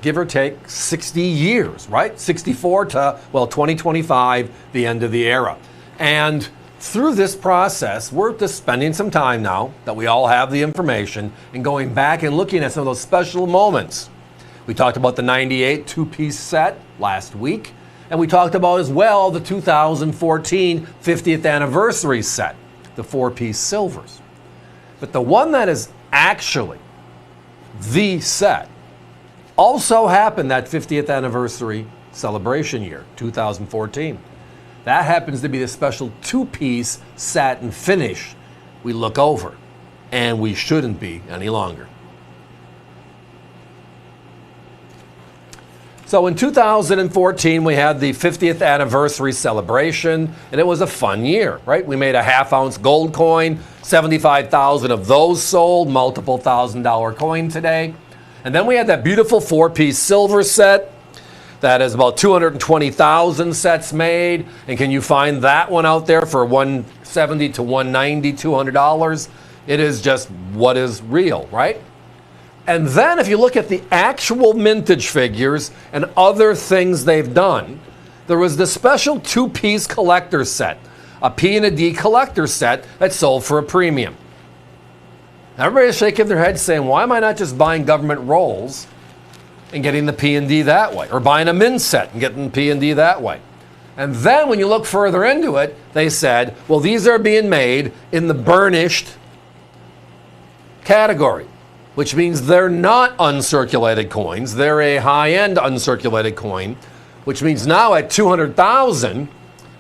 give or take 60 years, right? 64 to, well, 2025, the end of the era. And through this process, we're just spending some time now that we all have the information and going back and looking at some of those special moments. We talked about the 98 two-piece set last week, and we talked about as well the 2014 50th anniversary set, the four-piece silvers. But the one that is actually the set also happened that 50th anniversary celebration year, 2014. That happens to be the special two-piece satin finish we look over, and we shouldn't be any longer. So in 2014, we had the 50th anniversary celebration, and it was a fun year, right? We made a half-ounce gold coin, 75,000 of those sold, multiple $1,000 coin today. And then we had that beautiful four-piece silver set that is about 220,000 sets made. And can you find that one out there for $170 to $190, $200? It is just what is real, right? And then if you look at the actual mintage figures and other things they've done, there was the special two-piece collector set, a P and a D collector set that sold for a premium. Everybody's shaking their head saying, why am I not just buying government rolls and getting the P and D that way? Or buying a min set and getting the P and D that way? And then when you look further into it, they said, well, these are being made in the burnished category, which means they're not uncirculated coins. They're a high-end uncirculated coin, which means now at 200,000,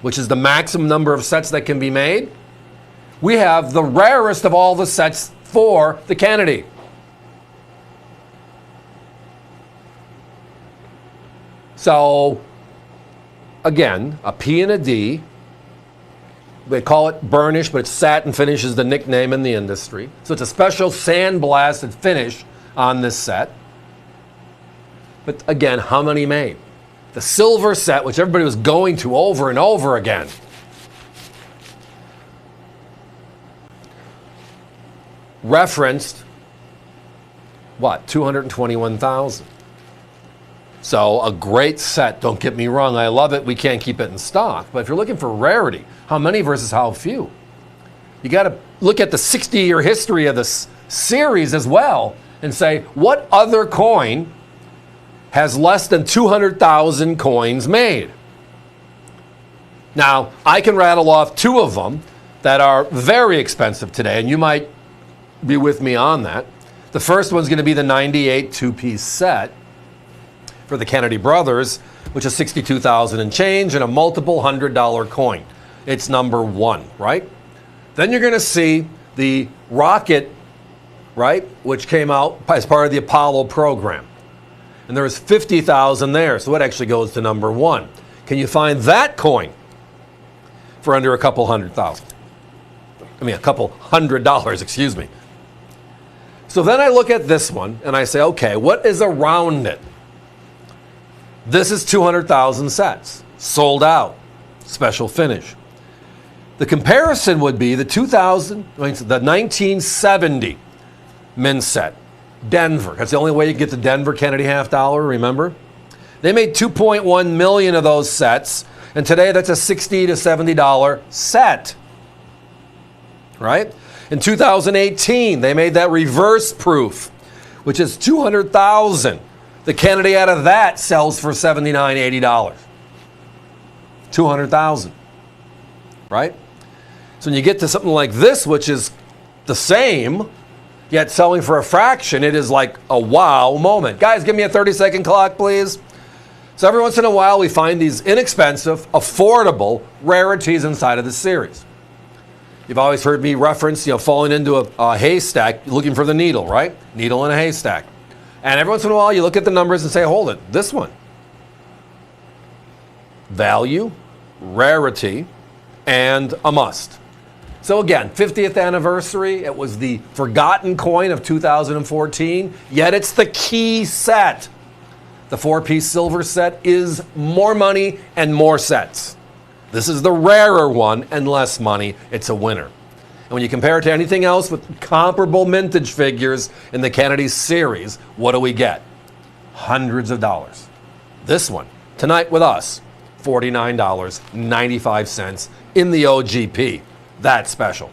which is the maximum number of sets that can be made, we have the rarest of all the sets for the Kennedy. So, again, a P and a D. They call it burnished, but it's satin finish is the nickname in the industry. So it's a special sandblasted finish on this set. But again, how many made? The silver set, which everybody was going to over and over again. Referenced, what, 221,000. So a great set, don't get me wrong, I love it, we can't keep it in stock. But if you're looking for rarity, how many versus how few? You got to look at the 60-year history of this series as well and say, what other coin has less than 200,000 coins made? Now, I can rattle off two of them that are very expensive today, and you might be with me on that. The first one's going to be the 98 two-piece set for the Kennedy brothers, which is 62,000 and change, and a multiple $100 coin. It's number one, right? Then you're going to see the rocket, right, which came out as part of the Apollo program. And there was 50,000 there, so it actually goes to number one. Can you find that coin for under a couple $100,000? I mean, a couple $100, excuse me. So then I look at this one and I say, okay, what is around it? This is 200,000 sets, sold out, special finish. The comparison would be the 1970 min set, Denver. That's the only way you get the Denver Kennedy half dollar, remember? They made 2.1 million of those sets, and today that's a $60 to $70 set, right? In 2018, they made that reverse proof, which is 200,000. The Kennedy out of that sells for $79, $80. 200,000, right? So when you get to something like this, which is the same, yet selling for a fraction, it is like a wow moment. Guys, give me a 30-second clock, please. So every once in a while, we find these inexpensive, affordable rarities inside of the series. You've always heard me reference, falling into a haystack, looking for the needle, right? Needle in a haystack. And every once in a while, you look at the numbers and say, hold it, this one. Value, rarity, and a must. So again, 50th anniversary, it was the forgotten coin of 2014, yet it's the key set. The four-piece silver set is more money and more sets. This is the rarer one and less money. It's a winner. And when you compare it to anything else with comparable mintage figures in the Kennedy series, what do we get? hundreds of dollars. This one, tonight with us, $49.95 in the OGP. That's special.